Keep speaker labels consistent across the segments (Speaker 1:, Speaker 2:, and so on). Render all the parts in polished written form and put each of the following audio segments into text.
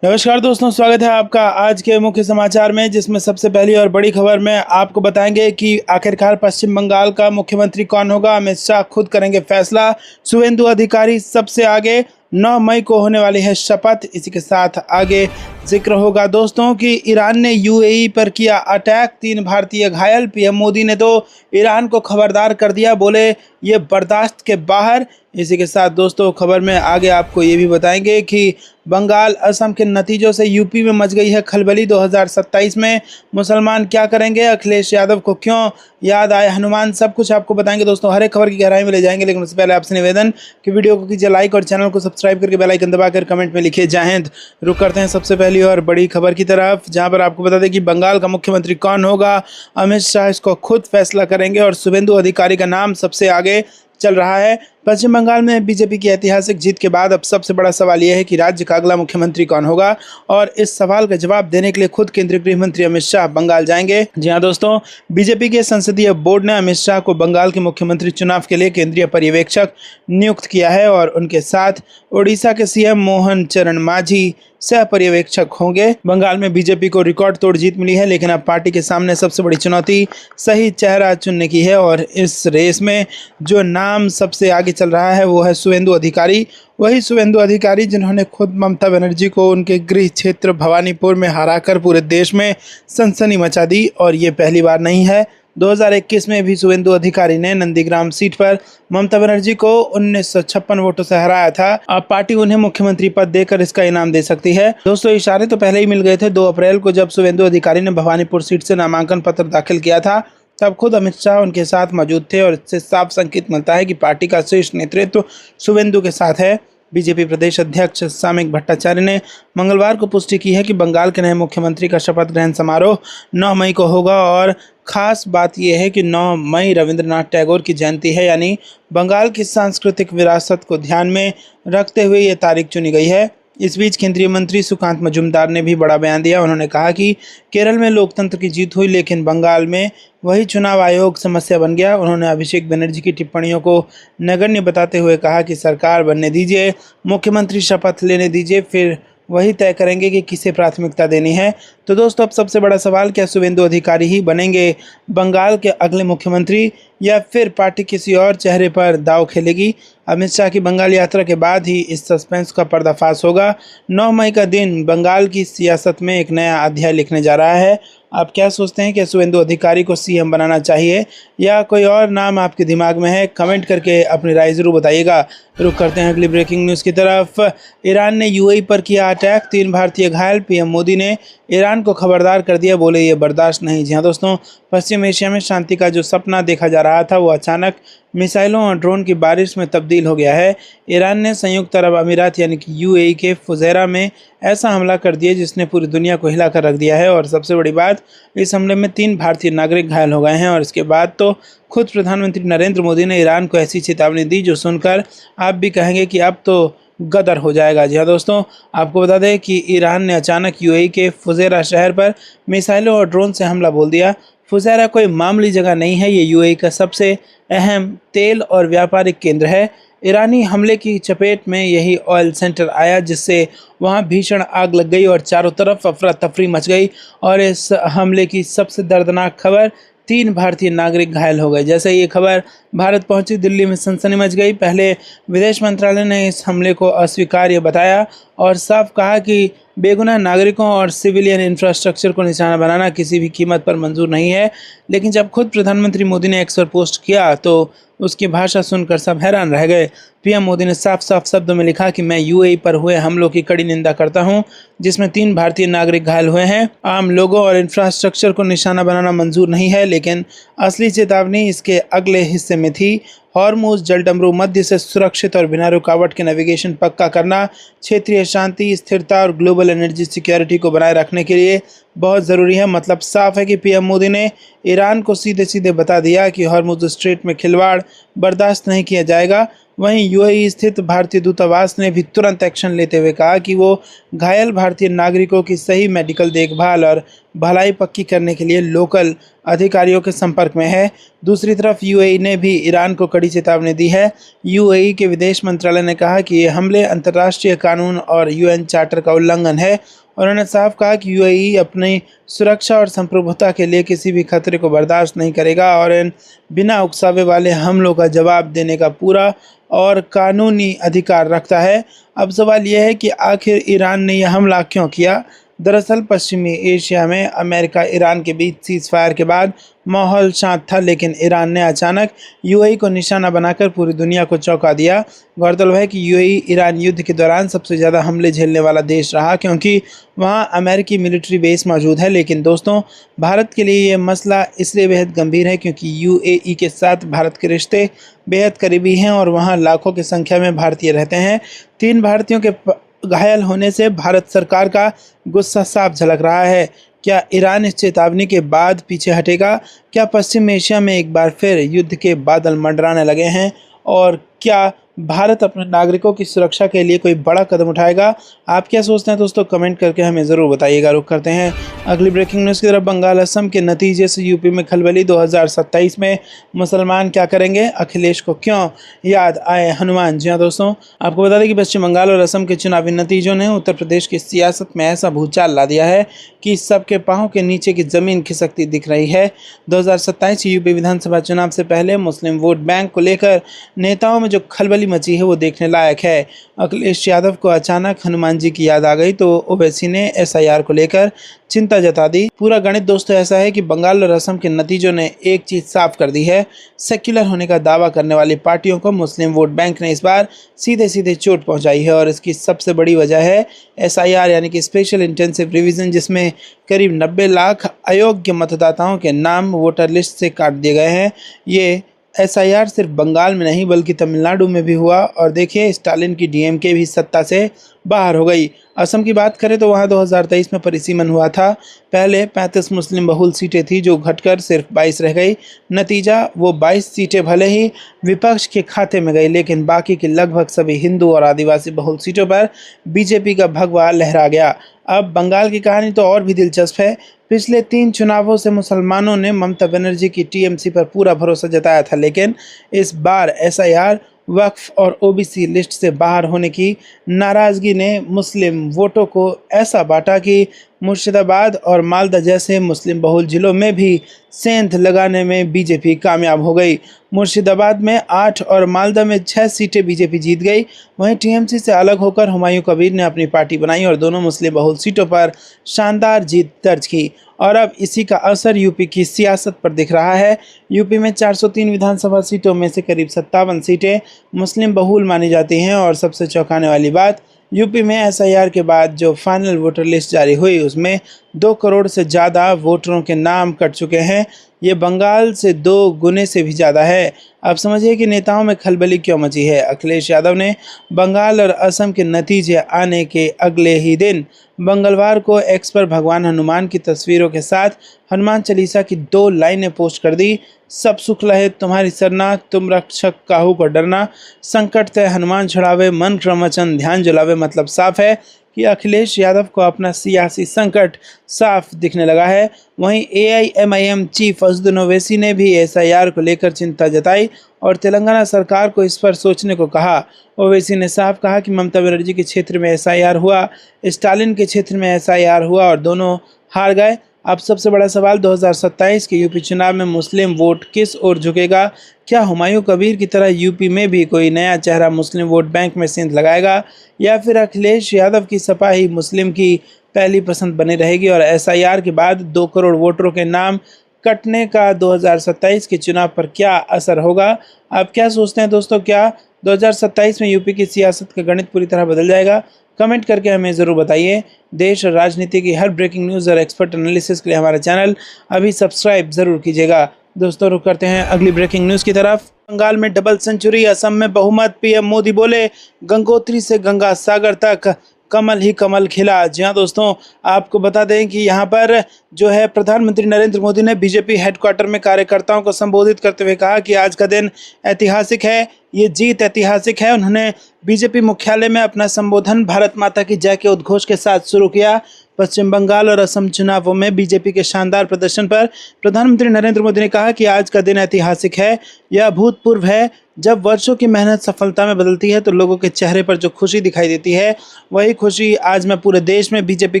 Speaker 1: नमस्कार दोस्तों, स्वागत है आपका आज के मुख्य समाचार में, जिसमें सबसे पहली और बड़ी खबर में आपको बताएंगे कि आखिरकार पश्चिम बंगाल का मुख्यमंत्री कौन होगा। अमित शाह खुद करेंगे फैसला, शुवेंदु अधिकारी सबसे आगे, 9 मई को होने वाली है शपथ। इसी के साथ आगे जिक्र होगा दोस्तों कि ईरान ने यूएई पर किया अटैक, 3 भारतीय घायल। पीएम मोदी ने तो ईरान को खबरदार कर दिया, बोले ये बर्दाश्त के बाहर। इसी के साथ दोस्तों खबर में आगे आपको ये भी बताएंगे कि बंगाल असम के नतीजों से यूपी में मच गई है खलबली। 2027 में मुसलमान क्या करेंगे, अखिलेश यादव को क्यों याद आए हनुमान, सब कुछ आपको बताएंगे दोस्तों। हर एक खबर की गहराई में ले जाएंगे, लेकिन उससे पहले आपसे निवेदन कि वीडियो को कीजिए लाइक और चैनल को सब्सक्राइब करके बेल आइकन दबाकर कमेंट में लिखिए जय हिंद। रुक करते हैं सबसे पहली और बड़ी खबर की तरफ, जहां पर आपको बता दें कि बंगाल का मुख्यमंत्री कौन होगा। अमित शाह इसको खुद फैसला करेंगे और शुवेंदु अधिकारी का नाम सबसे आगे चल रहा है। पश्चिम बंगाल में बीजेपी की ऐतिहासिक जीत के बाद अब सबसे बड़ा सवाल यह है कि राज्य का अगला मुख्यमंत्री कौन होगा, और इस सवाल का जवाब देने के लिए खुद केंद्रीय गृह मंत्री अमित शाह बंगाल जाएंगे। जी हां दोस्तों, बीजेपी के संसदीय बोर्ड ने अमित शाह को बंगाल के मुख्यमंत्री चुनाव के लिए केंद्रीय पर्यवेक्षक नियुक्त किया है और उनके साथ ओडिशा के सीएम मोहन चरण मांझी सह पर्यवेक्षक होंगे। बंगाल में बीजेपी को रिकॉर्ड तोड़ जीत मिली है, लेकिन अब पार्टी के सामने सबसे बड़ी चुनौती सही चेहरा चुनने की है, और इस रेस में जो नाम सबसे आगे चल रहा है वो है शुवेंदु अधिकारी। वही शुवेंदु अधिकारी जिन्होंने खुद ममता बनर्जी को उनके गृह क्षेत्र भवानीपुर में हराकर पूरे देश में सनसनी मचा दी, और ये पहली बार नहीं है। 2021 में भी शुवेंदु अधिकारी ने नंदीग्राम सीट पर ममता बनर्जी को 1956 वोटों से हराया था। अब पार्टी उन्हें मुख्यमंत्री पद देकर इसका इनाम दे सकती है। दोस्तों इशारे तो पहले ही मिल गए थे। 2 अप्रैल को जब शुवेंदु अधिकारी ने भवानीपुर सीट से नामांकन पत्र दाखिल किया था, तब खुद अमित शाह उनके साथ मौजूद थे, और इससे साफ संकेत मिलता है कि पार्टी का शीर्ष नेतृत्व शुवेंदु के साथ है। बीजेपी प्रदेश अध्यक्ष सामिक भट्टाचार्य ने मंगलवार को पुष्टि की है कि बंगाल के नए मुख्यमंत्री का शपथ ग्रहण समारोह 9 मई को होगा, और खास बात यह है कि 9 मई रविंद्रनाथ टैगोर की जयंती है, यानी बंगाल की सांस्कृतिक विरासत को ध्यान में रखते हुए ये तारीख चुनी गई है। इस बीच केंद्रीय मंत्री सुकांत मजूमदार ने भी बड़ा बयान दिया। उन्होंने कहा कि केरल में लोकतंत्र की जीत हुई, लेकिन बंगाल में वही चुनाव आयोग समस्या बन गया। उन्होंने अभिषेक बनर्जी की टिप्पणियों को नगण्य बताते हुए कहा कि सरकार बनने दीजिए, मुख्यमंत्री शपथ लेने दीजिए, फिर वही तय करेंगे कि किसे प्राथमिकता देनी है। तो दोस्तों अब सबसे बड़ा सवाल, क्या शुवेंदु अधिकारी ही बनेंगे बंगाल के अगले मुख्यमंत्री, या फिर पार्टी किसी और चेहरे पर दांव खेलेगी। अमित शाह की बंगाल यात्रा के बाद ही इस सस्पेंस का पर्दाफाश होगा। 9 मई का दिन बंगाल की सियासत में एक नया अध्याय लिखने जा रहा है। आप क्या सोचते हैं कि शुवेंदु अधिकारी को सीएम बनाना चाहिए या कोई और नाम आपके दिमाग में है? कमेंट करके अपनी राय जरूर बताइएगा। रुक करते हैं अगली ब्रेकिंग न्यूज़ की तरफ। ईरान ने यूएई पर किया अटैक, 3 भारतीय घायल। पीएम मोदी ने ईरान को खबरदार कर दिया, बोले ये बर्दाश्त नहीं। जी हाँ दोस्तों, पश्चिम एशिया में शांति का जो सपना देखा जा रहा था वो अचानक मिसाइलों और ड्रोन की बारिश में तब्दील हो गया है। ईरान ने संयुक्त अरब अमीरात यानी कि यूएई के फुजैरा में ऐसा हमला कर दिया जिसने पूरी दुनिया को हिला कर रख दिया है, और सबसे बड़ी बात, इस हमले में 3 भारतीय नागरिक घायल हो गए हैं। और इसके बाद तो खुद प्रधानमंत्री नरेंद्र मोदी ने ईरान को ऐसी चेतावनी दी जो सुनकर आप भी कहेंगे कि अब तो गदर हो जाएगा। जी हाँ दोस्तों, आपको बता दें कि ईरान ने अचानक यूएई के फुजैरा शहर पर मिसाइलों और ड्रोन से हमला बोल दिया। फुजैरा कोई मामूली जगह नहीं है, ये यूएई का सबसे अहम तेल और व्यापारिक केंद्र है। ईरानी हमले की चपेट में यही ऑयल सेंटर आया, जिससे वहां भीषण आग लग गई और चारों तरफ अफरा तफरी मच गई। और इस हमले की सबसे दर्दनाक खबर, 3 भारतीय नागरिक घायल हो गए। जैसे ये खबर भारत पहुंची, दिल्ली में सनसनी मच गई। पहले विदेश मंत्रालय ने इस हमले को अस्वीकार्य बताया और साफ कहा कि बेगुनाह नागरिकों और सिविलियन इंफ्रास्ट्रक्चर को निशाना बनाना किसी भी कीमत पर मंजूर नहीं है। लेकिन जब खुद प्रधानमंत्री मोदी ने एक्स पर पोस्ट किया तो उसकी भाषा सुनकर सब हैरान रह गए। पीएम मोदी ने साफ साफ शब्दों में लिखा कि मैं यूएई पर हुए हमलों की कड़ी निंदा करता हूं, जिसमें 3 भारतीय नागरिक घायल हुए हैं। आम लोगों और इंफ्रास्ट्रक्चर को निशाना बनाना मंजूर नहीं है, लेकिन असली चेतावनी इसके अगले हिस्से में थी। हॉर्मुज़ जलडमरू मध्य से सुरक्षित और बिना रुकावट के नेविगेशन पक्का करना क्षेत्रीय शांति, स्थिरता और ग्लोबल एनर्जी सिक्योरिटी को बनाए रखने के लिए बहुत ज़रूरी है। मतलब साफ है कि पीएम मोदी ने ईरान को सीधे सीधे बता दिया कि हॉर्मुज़ स्ट्रेट में खिलवाड़ बर्दाश्त नहीं किया जाएगा। वहीं यूएई स्थित भारतीय दूतावास ने भी तुरंत एक्शन लेते हुए कहा कि वो घायल भारतीय नागरिकों की सही मेडिकल देखभाल और भलाई पक्की करने के लिए लोकल अधिकारियों के संपर्क में है। दूसरी तरफ यूएई ने भी ईरान को कड़ी चेतावनी दी है। यूएई के विदेश मंत्रालय ने कहा कि ये हमले अंतर्राष्ट्रीय कानून और यूएन चार्टर का उल्लंघन है। उन्होंने साफ कहा कि यूएई अपनी सुरक्षा और संप्रभुता के लिए किसी भी खतरे को बर्दाश्त नहीं करेगा और इन बिना उकसावे वाले हमलों का जवाब देने का पूरा और कानूनी अधिकार रखता है। अब सवाल यह है कि आखिर ईरान ने यह हमला क्यों किया। दरअसल पश्चिमी एशिया में अमेरिका ईरान के बीच सीज़फायर के बाद माहौल शांत था, लेकिन ईरान ने अचानक यूएई को निशाना बनाकर पूरी दुनिया को चौंका दिया। गौरतलब है कि यूएई ईरान युद्ध के दौरान सबसे ज़्यादा हमले झेलने वाला देश रहा, क्योंकि वहां अमेरिकी मिलिट्री बेस मौजूद है। लेकिन दोस्तों, भारत के लिए ये मसला इसलिए बेहद गंभीर है क्योंकि यूएई के साथ भारत के रिश्ते बेहद करीबी हैं और वहाँ लाखों की संख्या में भारतीय रहते हैं। 3 भारतीयों के घायल होने से भारत सरकार का गुस्सा साफ झलक रहा है। क्या ईरान इस चेतावनी के बाद पीछे हटेगा? क्या पश्चिम एशिया में एक बार फिर युद्ध के बादल मंडराने लगे हैं? और क्या भारत अपने नागरिकों की सुरक्षा के लिए कोई बड़ा कदम उठाएगा? आप क्या सोचते हैं दोस्तों? कमेंट करके हमें ज़रूर बताइएगा। रुक करते हैं अगली ब्रेकिंग न्यूज़ की तरफ। बंगाल असम के नतीजे से यूपी में खलबली। 2027 में मुसलमान क्या करेंगे? अखिलेश को क्यों याद आए हनुमान? जी हाँ दोस्तों, आपको बता दें कि पश्चिम बंगाल और असम के चुनावी नतीजों ने उत्तर प्रदेश की सियासत में ऐसा भूचाल ला दिया है कि सबके पाँव के नीचे की ज़मीन खिसकती दिख रही है। 2027 यूपी विधानसभा चुनाव से पहले मुस्लिम वोट बैंक को लेकर नेताओं में जो खलबली मची है वो देखने लायक है। अखिलेश यादव को अचानक हनुमान जी की याद आ गई तो ओवैसी ने एसआईआर को लेकर चिंता जता दी। पूरा गणित दोस्तों ऐसा है कि बंगाल और असम के नतीजों ने एक चीज साफ कर दी है। सेक्युलर होने का दावा करने वाली पार्टियों को मुस्लिम वोट बैंक ने इस बार सीधे सीधे चोट पहुंचाई है और इसकी सबसे बड़ी वजह है एसआईआर यानी कि स्पेशल इंटेंसिव रिवीजन, जिसमें करीब 90 लाख अयोग्य मतदाताओं के नाम वोटर लिस्ट से काट दिए गए हैं। ये एसआईआर सिर्फ बंगाल में नहीं बल्कि तमिलनाडु में भी हुआ और देखिए स्टालिन की डीएमके भी सत्ता से बाहर हो गई। असम की बात करें तो वहाँ 2023 में परिसीमन हुआ था। पहले 35 मुस्लिम बहुल सीटें थी जो घटकर सिर्फ 22 रह गई। नतीजा, वो 22 सीटें भले ही विपक्ष के खाते में गई, लेकिन बाकी की लगभग सभी हिंदू और आदिवासी बहुल सीटों पर बीजेपी का भगवा लहरा गया। अब बंगाल की कहानी तो और भी दिलचस्प है। पिछले 3 चुनावों से मुसलमानों ने ममता बनर्जी की टीएमसी पर पूरा भरोसा जताया था, लेकिन इस बार एसआईआर, वक्फ और ओबीसी लिस्ट से बाहर होने की नाराज़गी ने मुस्लिम वोटों को ऐसा बांटा कि मुर्शिदाबाद और मालदा जैसे मुस्लिम बहुल जिलों में भी सेंध लगाने में बीजेपी कामयाब हो गई। मुर्शिदाबाद में 8 और मालदा में 6 सीटें बीजेपी जीत गई। वहीं टीएमसी से अलग होकर हुमायूं कबीर ने अपनी पार्टी बनाई और दोनों मुस्लिम बहुल सीटों पर शानदार जीत दर्ज की। और अब इसी का असर यूपी की सियासत पर दिख रहा है। यूपी में 403 विधानसभा सीटों में से करीब 57 सीटें मुस्लिम बहुल मानी जाती हैं और सबसे चौंकाने वाली बात, यूपी में एसआईआर के बाद जो फाइनल वोटर लिस्ट जारी हुई उसमें 2 करोड़ से ज़्यादा वोटरों के नाम कट चुके हैं। ये बंगाल से 2 गुने से भी ज़्यादा है। अब समझिए कि नेताओं में खलबली क्यों मची है। अखिलेश यादव ने बंगाल और असम के नतीजे आने के अगले ही दिन मंगलवार को एक्स पर भगवान हनुमान की तस्वीरों के साथ हनुमान चालीसा की 2 लाइनें पोस्ट कर दी। सब सुख लहे तुम्हारी सरना, तुम रक्षक काहू को डरना, संकट तय हनुमान छुड़ावे, मन क्रमचन ध्यान जुलावे। मतलब साफ है कि अखिलेश यादव को अपना सियासी संकट साफ दिखने लगा है। वहीं एआईएमआईएम चीफ असदुद्दीन ओवैसी ने भी एसआईआर को लेकर चिंता जताई और तेलंगाना सरकार को इस पर सोचने को कहा। ओवैसी ने साफ कहा कि ममता बनर्जी के क्षेत्र में एसआईआर हुआ, स्टालिन के क्षेत्र में एसआईआर हुआ और दोनों हार गए। अब सबसे बड़ा सवाल 2027 के यूपी चुनाव में मुस्लिम वोट किस ओर झुकेगा? क्या हुमायूं कबीर की तरह यूपी में भी कोई नया चेहरा मुस्लिम वोट बैंक में सेंध लगाएगा, या फिर अखिलेश यादव की सपा ही मुस्लिम की पहली पसंद बनी रहेगी और एसआईआर के बाद 2 करोड़ वोटरों के नाम कटने का 2027 के चुनाव पर क्या असर होगा? आप क्या सोचते हैं दोस्तों? क्या 2027 में यूपी की सियासत का गणित पूरी तरह बदल जाएगा? कमेंट करके हमें ज़रूर बताइए। देश और राजनीति की हर ब्रेकिंग न्यूज़ और एक्सपर्ट एनालिसिस के लिए हमारा चैनल अभी सब्सक्राइब ज़रूर कीजिएगा। दोस्तों, रुक करते हैं अगली ब्रेकिंग न्यूज़ की तरफ। बंगाल में डबल सेंचुरी, असम में बहुमत, पीएम मोदी बोले गंगोत्री से गंगा सागर तक कमल ही कमल खिला। जी हाँ दोस्तों, आपको बता दें कि यहाँ पर जो है प्रधानमंत्री नरेंद्र मोदी ने बीजेपी हेडक्वार्टर में कार्यकर्ताओं को संबोधित करते हुए कहा कि आज का दिन ऐतिहासिक है, ये जीत ऐतिहासिक है। उन्होंने बीजेपी मुख्यालय में अपना संबोधन भारत माता की जय के उद्घोष के साथ शुरू किया। पश्चिम बंगाल और असम चुनावों में बीजेपी के शानदार प्रदर्शन पर प्रधानमंत्री नरेंद्र मोदी ने कहा कि आज का दिन ऐतिहासिक है। यह अभूतपूर्व है। जब वर्षों की मेहनत सफलता में बदलती है तो लोगों के चेहरे पर जो खुशी दिखाई देती है, वही खुशी आज मैं पूरे देश में बीजेपी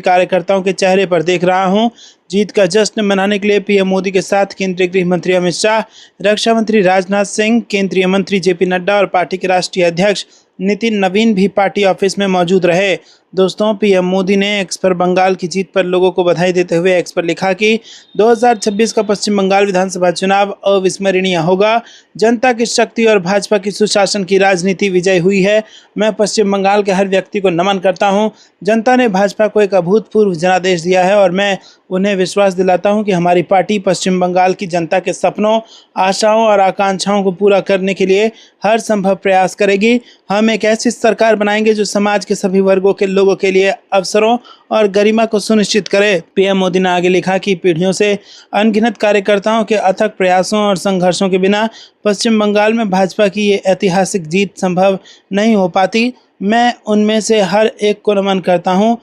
Speaker 1: कार्यकर्ताओं के चेहरे पर देख रहा हूं। जीत का जश्न मनाने के लिए पीएम मोदी के साथ केंद्रीय गृह मंत्री अमित शाह, रक्षा मंत्री राजनाथ सिंह, केंद्रीय मंत्री जेपी नड्डा और पार्टी के राष्ट्रीय अध्यक्ष नितिन नवीन भी पार्टी ऑफिस में मौजूद रहे। दोस्तों, पीएम मोदी ने एक्स पर बंगाल की जीत पर लोगों को बधाई देते हुए एक्स पर लिखा कि 2026 का पश्चिम बंगाल विधानसभा चुनाव अविस्मरणीय होगा। जनता की शक्ति और भाजपा की सुशासन की राजनीति विजय हुई है। मैं पश्चिम बंगाल के हर व्यक्ति को नमन करता हूं। जनता ने भाजपा को एक अभूतपूर्व जनादेश दिया है और मैं उन्हें विश्वास दिलाता हूं कि हमारी पार्टी पश्चिम बंगाल की जनता के सपनों, आशाओं और आकांक्षाओं को पूरा करने के लिए हर संभव प्रयास करेगी। हम एक ऐसी सरकार बनाएंगे जो समाज के सभी वर्गों के लोगों के लिए अवसरों और गरिमा को सुनिश्चित करे। पीएम मोदी ने आगे लिखा कि पीढ़ियों से अनगिनत कार्यकर्ताओं के अथक प्रयासों और संघर्षों के बिना पश्चिम बंगाल में भाजपा की ये ऐतिहासिक जीत संभव नहीं हो पाती। मैं उनमें से हर एक को नमन करता हूँ।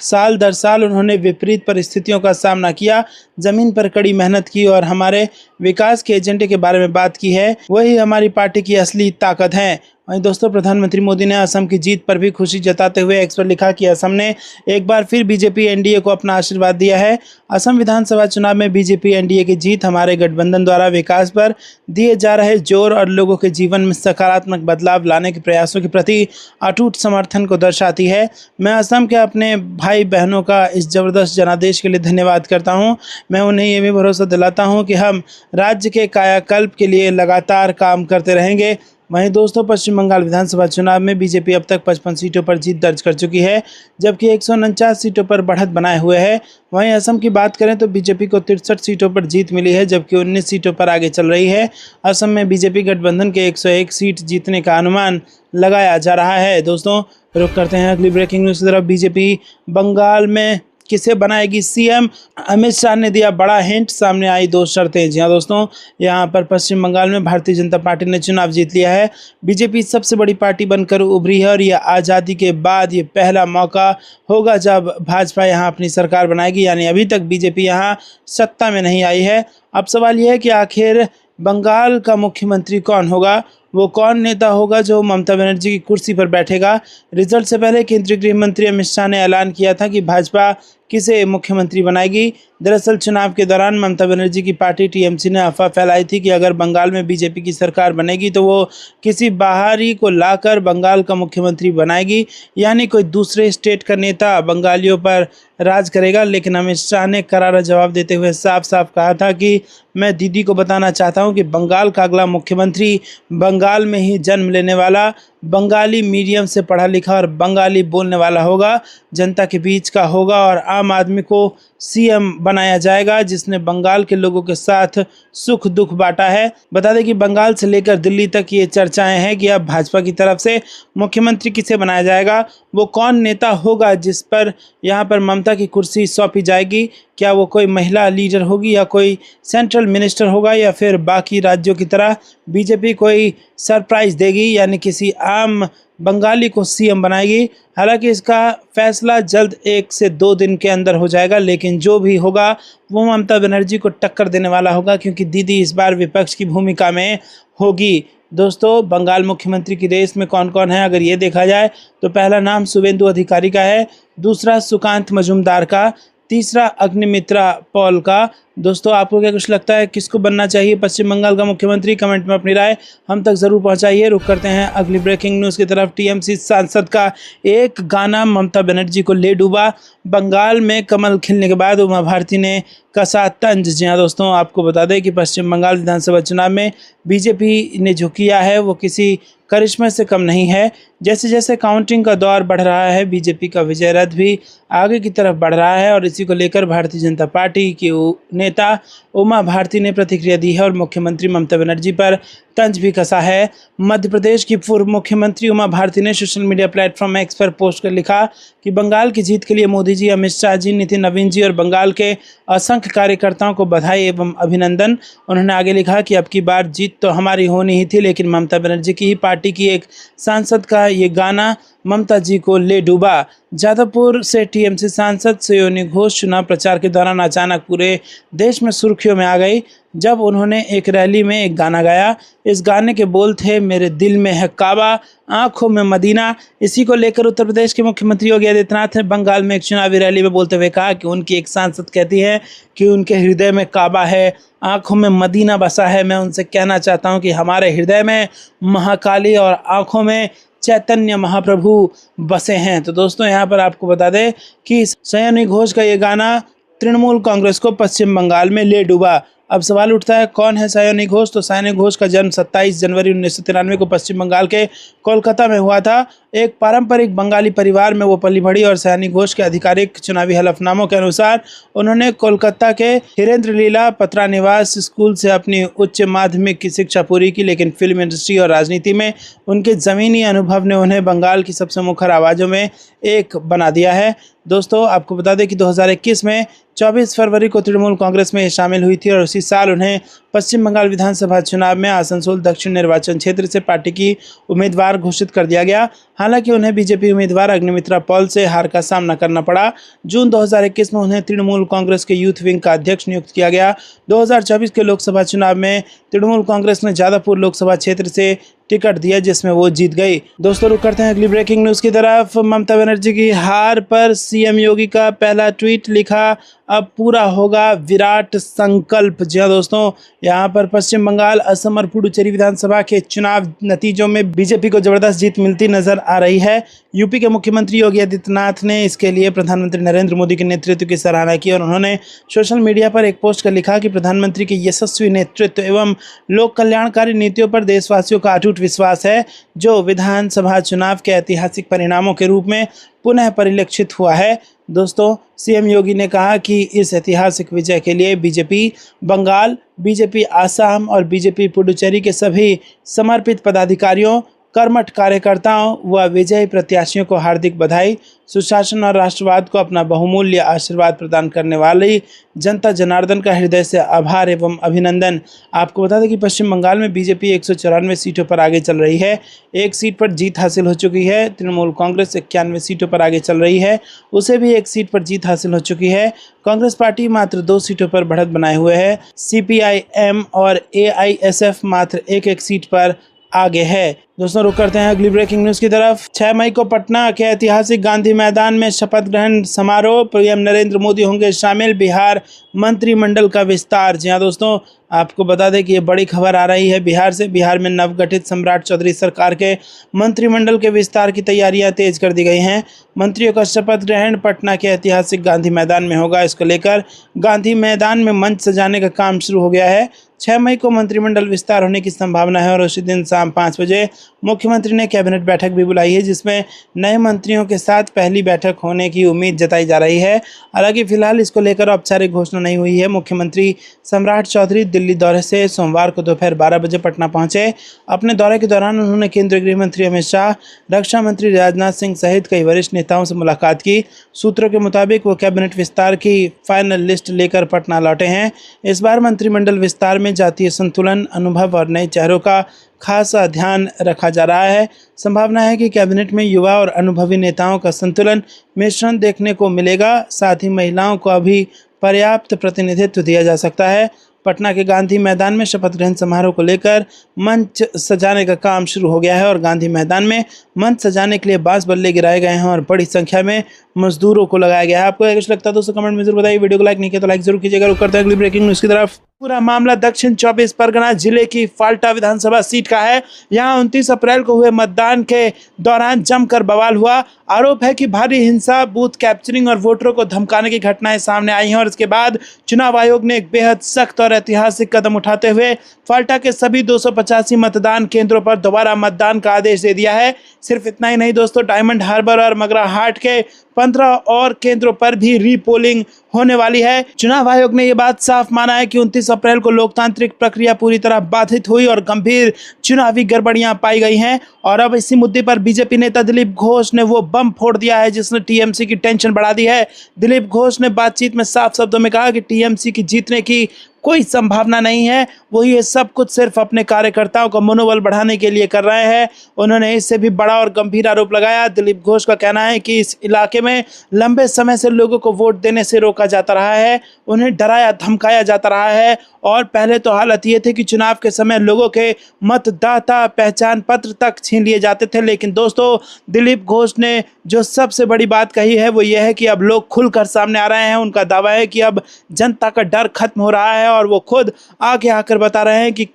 Speaker 1: साल दर साल उन्होंने विपरीत परिस्थितियों का सामना किया, जमीन पर कड़ी मेहनत की और हमारे विकास के एजेंडे के बारे में बात की है। वही हमारी पार्टी की असली ताकत है। वहीं दोस्तों, प्रधानमंत्री मोदी ने असम की जीत पर भी खुशी जताते हुए एक्स पर लिखा कि असम ने एक बार फिर बीजेपी एनडीए को अपना आशीर्वाद दिया है। असम विधानसभा चुनाव में बीजेपी एनडीए की जीत हमारे गठबंधन द्वारा विकास पर दिए जा रहे जोर और लोगों के जीवन में सकारात्मक बदलाव लाने के प्रयासों के प्रति अटूट समर्थन को दर्शाती है। मैं असम के अपने भाई बहनों का इस जबरदस्त जनादेश के लिए धन्यवाद करता हूँ। मैं उन्हें ये भी भरोसा दिलाता हूँ कि हम राज्य के कायाकल्प के लिए लगातार काम करते रहेंगे। वहीं दोस्तों, पश्चिम बंगाल विधानसभा चुनाव में बीजेपी अब तक 55 सीटों पर जीत दर्ज कर चुकी है, जबकि 149 सीटों पर बढ़त बनाए हुए है। वहीं असम की बात करें तो बीजेपी को 63 सीटों पर जीत मिली है, जबकि 19 सीटों पर आगे चल रही है। असम में बीजेपी गठबंधन के 101 सीट जीतने का अनुमान लगाया जा रहा है। दोस्तों, रुक करते हैं अगली ब्रेकिंग न्यूज़ की तरफ। बीजेपी बंगाल में किसे बनाएगी सीएम, अमित शाह ने दिया बड़ा हिंट, सामने आई 2 शर्तें। जी हाँ दोस्तों, यहाँ पर पश्चिम बंगाल में भारतीय जनता पार्टी ने चुनाव जीत लिया है। बीजेपी सबसे बड़ी पार्टी बनकर उभरी है और यह आज़ादी के बाद ये पहला मौका होगा जब भाजपा यहाँ अपनी सरकार बनाएगी। यानी अभी तक बीजेपी यहाँ सत्ता में नहीं आई है। अब सवाल यह है कि आखिर बंगाल का मुख्यमंत्री कौन होगा, वो कौन नेता होगा जो ममता बनर्जी की कुर्सी पर बैठेगा। रिजल्ट से पहले केंद्रीय गृह मंत्री अमित शाह ने ऐलान किया था कि भाजपा किसे मुख्यमंत्री बनाएगी। दरअसल चुनाव के दौरान ममता बनर्जी की पार्टी टीएमसी ने अफवाह फैलाई थी कि अगर बंगाल में बीजेपी की सरकार बनेगी तो वो किसी बाहरी को लाकर बंगाल का मुख्यमंत्री बनाएगी, यानी कोई दूसरे स्टेट का नेता बंगालियों पर राज करेगा। लेकिन अमित शाह ने करारा जवाब देते हुए साफ साफ कहा था कि मैं दीदी को बताना चाहता हूं कि बंगाल का अगला मुख्यमंत्री बंगाल में ही जन्म लेने वाला, बंगाली मीडियम से पढ़ा लिखा और बंगाली बोलने वाला होगा, जनता के बीच का होगा और आम आदमी को सीएम बनाया जाएगा, जिसने बंगाल के लोगों के साथ सुख दुख बांटा है। बता दें कि बंगाल से लेकर दिल्ली तक ये चर्चाएं हैं कि अब भाजपा की तरफ से मुख्यमंत्री किसे बनाया जाएगा, वो कौन नेता होगा जिस पर यहाँ पर ममता की कुर्सी सौंपी जाएगी। क्या वो कोई महिला लीडर होगी या कोई सेंट्रल मिनिस्टर होगा या फिर बाकी राज्यों की तरह बीजेपी कोई सरप्राइज देगी, यानी किसी आम बंगाली को सीएम बनाएगी। हालांकि इसका फैसला जल्द 1 से 2 दिन के अंदर हो जाएगा, लेकिन जो भी होगा वो ममता बनर्जी को टक्कर देने वाला होगा, क्योंकि दीदी इस बार विपक्ष की भूमिका में होगी। दोस्तों, बंगाल मुख्यमंत्री की रेस में कौन कौन है अगर ये देखा जाए तो पहला नाम शुवेंदु अधिकारी का है, दूसरा सुकांत मजूमदार का, तीसरा अग्निमित्रा पॉल का। दोस्तों, आपको क्या कुछ लगता है किसको बनना चाहिए पश्चिम बंगाल का मुख्यमंत्री? कमेंट में अपनी राय हम तक ज़रूर पहुंचाइए। रुक करते हैं अगली ब्रेकिंग न्यूज़ की तरफ। टीएमसी सांसद का एक गाना ममता बनर्जी को ले डूबा। बंगाल में कमल खिलने के बाद उमा भारती ने कसा तंज। जी हाँ दोस्तों, आपको बता दें कि पश्चिम बंगाल विधानसभा चुनाव में बीजेपी ने जो किया है वो किसी करिश्मे से कम नहीं है। जैसे जैसे काउंटिंग का दौर बढ़ रहा है, बीजेपी का विजय रथ भी आगे की तरफ बढ़ रहा है और इसी को लेकर भारतीय जनता पार्टी की नेता उमा भारती ने प्रतिक्रिया दी है और मुख्यमंत्री ममता बनर्जी पर तंज भी कसा है। मध्य प्रदेश की पूर्व मुख्यमंत्री उमा भारती ने सोशल मीडिया प्लेटफॉर्म एक्स पर पोस्ट कर लिखा कि बंगाल की जीत के लिए मोदी जी, अमित शाह जी, नितिन नवीन जी और बंगाल के असंख्य कार्यकर्ताओं को बधाई एवं अभिनंदन। उन्होंने आगे लिखा कि अब की बार जीत तो हमारी होनी ही थी, लेकिन ममता बनर्जी की ही पार्टी की एक सांसद का ये गाना ममता जी को ले डूबा। जादवपुर से टीएमसी सांसद सयोनी घोष चुनाव प्रचार के दौरान अचानक पूरे देश में सुर्खियों में आ गई जब उन्होंने एक रैली में एक गाना गाया। इस गाने के बोल थे, मेरे दिल में है काबा, आंखों में मदीना। इसी को लेकर उत्तर प्रदेश के मुख्यमंत्री योगी आदित्यनाथ ने बंगाल में एक चुनावी रैली में बोलते हुए कहा कि उनकी एक सांसद कहती है कि उनके हृदय में काबा है, आंखों में मदीना बसा है। मैं उनसे कहना चाहता हूं कि हमारे हृदय में महाकाली और आंखों में चैतन्य महाप्रभु बसे हैं। तो दोस्तों यहाँ पर आपको बता दें कि सयोनी घोष का ये गाना तृणमूल कांग्रेस को पश्चिम बंगाल में ले डूबा। अब सवाल उठता है, कौन है सयोनी घोष? तो सयोनी घोष का जन्म 27 जनवरी 1993 को पश्चिम बंगाल के कोलकाता में हुआ था। एक पारंपरिक बंगाली परिवार में वो पली बढ़ी और सयोनी घोष के आधिकारिक चुनावी हलफनामों के अनुसार उन्होंने कोलकाता के हिरेंद्र लीला पत्रा निवास स्कूल से अपनी उच्च माध्यमिक की शिक्षा पूरी की, लेकिन फिल्म इंडस्ट्री और राजनीति में उनके ज़मीनी अनुभव ने उन्हें बंगाल की सबसे मुखर आवाज़ों में एक बना दिया है। दोस्तों आपको बता दें कि 2021 में 24 फरवरी को तृणमूल कांग्रेस में शामिल हुई थी और उसी साल उन्हें पश्चिम बंगाल विधानसभा चुनाव में आसनसोल दक्षिण निर्वाचन क्षेत्र से पार्टी की उम्मीदवार घोषित कर दिया गया। हालांकि उन्हें बीजेपी उम्मीदवार अग्निमित्रा पॉल से हार का सामना करना पड़ा। जून 2021 में उन्हें तृणमूल कांग्रेस के यूथ विंग का अध्यक्ष नियुक्त किया गया। 2024 के लोकसभा चुनाव में तृणमूल कांग्रेस ने जादवपुर लोकसभा क्षेत्र से टिकट दिया जिसमें वो जीत गई। दोस्तों रुक करते हैं अगली ब्रेकिंग न्यूज की तरफ। ममता बनर्जी की हार पर सीएम योगी का पहला ट्वीट लिखा, अब पूरा होगा विराट संकल्प। जी हाँ दोस्तों, यहाँ पर पश्चिम बंगाल, असम और पुडुचेरी विधानसभा के चुनाव नतीजों में बीजेपी को जबरदस्त जीत मिलती नजर आ रही है। यूपी के मुख्यमंत्री योगी आदित्यनाथ ने इसके लिए प्रधानमंत्री नरेंद्र मोदी के नेतृत्व की सराहना की और उन्होंने सोशल मीडिया पर एक पोस्ट कर लिखा कि प्रधानमंत्री के यशस्वी नेतृत्व एवं लोक कल्याणकारी नीतियों पर देशवासियों का अटूट विश्वास है, जो विधानसभा चुनाव के ऐतिहासिक परिणामों के रूप में पुनः परिलक्षित हुआ है। दोस्तों सीएम योगी ने कहा कि इस ऐतिहासिक विजय के लिए बीजेपी बंगाल, बीजेपी आसाम और बीजेपी पुडुचेरी के सभी समर्पित पदाधिकारियों, कर्मठ कार्यकर्ताओं व विजयी प्रत्याशियों को हार्दिक बधाई। सुशासन और राष्ट्रवाद को अपना बहुमूल्य आशीर्वाद प्रदान करने वाली जनता जनार्दन का हृदय से आभार एवं अभिनंदन। आपको बता दें कि पश्चिम बंगाल में बीजेपी 194 सीटों पर आगे चल रही है, एक सीट पर जीत हासिल हो चुकी है। तृणमूल कांग्रेस 91 सीटों पर आगे चल रही है, उसे भी एक सीट पर जीत हासिल हो चुकी है। कांग्रेस पार्टी मात्र 2 सीटों पर बढ़त बनाए हुए है। CPIM और AISF मात्र एक सीट पर आगे है। दोस्तों रुक करते हैं अगली ब्रेकिंग न्यूज की तरफ। 6 मई को पटना के ऐतिहासिक गांधी मैदान में शपथ ग्रहण समारोह, पीएम नरेंद्र मोदी होंगे शामिल, बिहार मंत्रिमंडल का विस्तार। जी हाँ दोस्तों, आपको बता दें कि ये बड़ी खबर आ रही है बिहार से। बिहार में नवगठित सम्राट चौधरी सरकार के मंत्रिमंडल के विस्तार की तैयारियां तेज कर दी गई हैं। मंत्रियों का शपथ ग्रहण पटना के ऐतिहासिक गांधी मैदान में होगा। इसको लेकर गांधी मैदान में मंच सजाने का काम शुरू हो गया है। 6 मई को मंत्रिमंडल विस्तार होने की संभावना है और उसी दिन शाम 5 बजे मुख्यमंत्री ने कैबिनेट बैठक भी बुलाई है, जिसमें नए मंत्रियों के साथ पहली बैठक होने की उम्मीद जताई जा रही है। हालांकि फिलहाल इसको लेकर औपचारिक घोषणा नहीं हुई है। मुख्यमंत्री सम्राट चौधरी दिल्ली दौरे से सोमवार को दोपहर 12 बजे पटना पहुंचे। अपने दौरे के दौरान उन्होंने केंद्रीय गृह मंत्री अमित शाह, रक्षा मंत्री राजनाथ सिंह सहित कई वरिष्ठ नेताओं से मुलाकात की। सूत्रों के मुताबिक वो कैबिनेट विस्तार की फाइनल लिस्ट लेकर पटना लौटे हैं। इस बार मंत्रिमंडल विस्तार में जातीय संतुलन, अनुभव और नए चेहरों का खासा ध्यान रखा जा रहा है। संभावना है कि कैबिनेट में युवा और अनुभवी नेताओं का संतुलन मिश्रण देखने को मिलेगा। साथ ही महिलाओं को अभी पर्याप्त प्रतिनिधित्व दिया जा सकता है। पटना के गांधी मैदान में शपथ ग्रहण समारोह को लेकर मंच सजाने का काम शुरू हो गया है और गांधी मैदान में मंच सजाने के लिए बांस बल्ले गिराए गए हैं और बड़ी संख्या में मजदूरों को लगाया गया है। आपको कुछ लगता है दोस्तों कमेंट में जरूर बताइए। वीडियो को लाइक नहीं किया तो लाइक जरूर कीजिएगा। रुक करते हैं अगली ब्रेकिंग न्यूज की तरफ। पूरा मामला दक्षिण 24 परगना जिले की फाल्टा विधानसभा सीट का है। यहां 29 अप्रैल को हुए मतदान के दौरान जमकर बवाल हुआ। आरोप है कि भारी हिंसा, बूथ कैप्चरिंग और वोटरों को धमकाने की घटनाएं सामने आई हैं और इसके बाद चुनाव आयोग ने एक बेहद सख्त और ऐतिहासिक कदम उठाते हुए फाल्टा के सभी 285 मतदान केंद्रों पर दोबारा मतदान का आदेश दे दिया है। सिर्फ इतना ही नहीं दोस्तों, डायमंड हार्बर और मगरा हाट के 15 और केंद्रों पर भी रीपोलिंग होने वाली है। चुनाव आयोग ने यह बात साफ माना है कि 29 अप्रैल को लोकतांत्रिक प्रक्रिया पूरी तरह बाधित हुई और गंभीर चुनावी गड़बड़ियां पाई गई हैं। और अब इसी मुद्दे पर बीजेपी नेता दिलीप घोष ने वो बम फोड़ दिया है जिसने टीएमसी की टेंशन बढ़ा दी है। दिलीप घोष ने बातचीत में साफ शब्दों में कहा कि टीएमसी की जीतने की कोई संभावना नहीं है। वो ये सब कुछ सिर्फ अपने कार्यकर्ताओं का मनोबल बढ़ाने के लिए कर रहे हैं। उन्होंने इससे भी बड़ा और गंभीर आरोप लगाया। दिलीप घोष का कहना है कि इस इलाके में लंबे समय से लोगों को वोट देने से रोका जाता रहा है, उन्हें डराया धमकाया जाता रहा है। और पहले तो हालत ये थी कि चुनाव के समय लोगों के मतदाता पहचान पत्र तक छीन लिए जाते थे। लेकिन दोस्तों, दिलीप घोष ने जो सबसे बड़ी बात कही है वो ये है कि अब लोग खुलकर सामने आ रहे हैं। उनका दावा है कि अब जनता का डर खत्म हो रहा है और वो खुद आगे आकर बता रहे हैं कि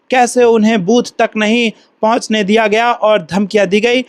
Speaker 1: कैसे उन्हें बूथ तक नहीं पहुंचने दिया गया और धमकियां दी गई।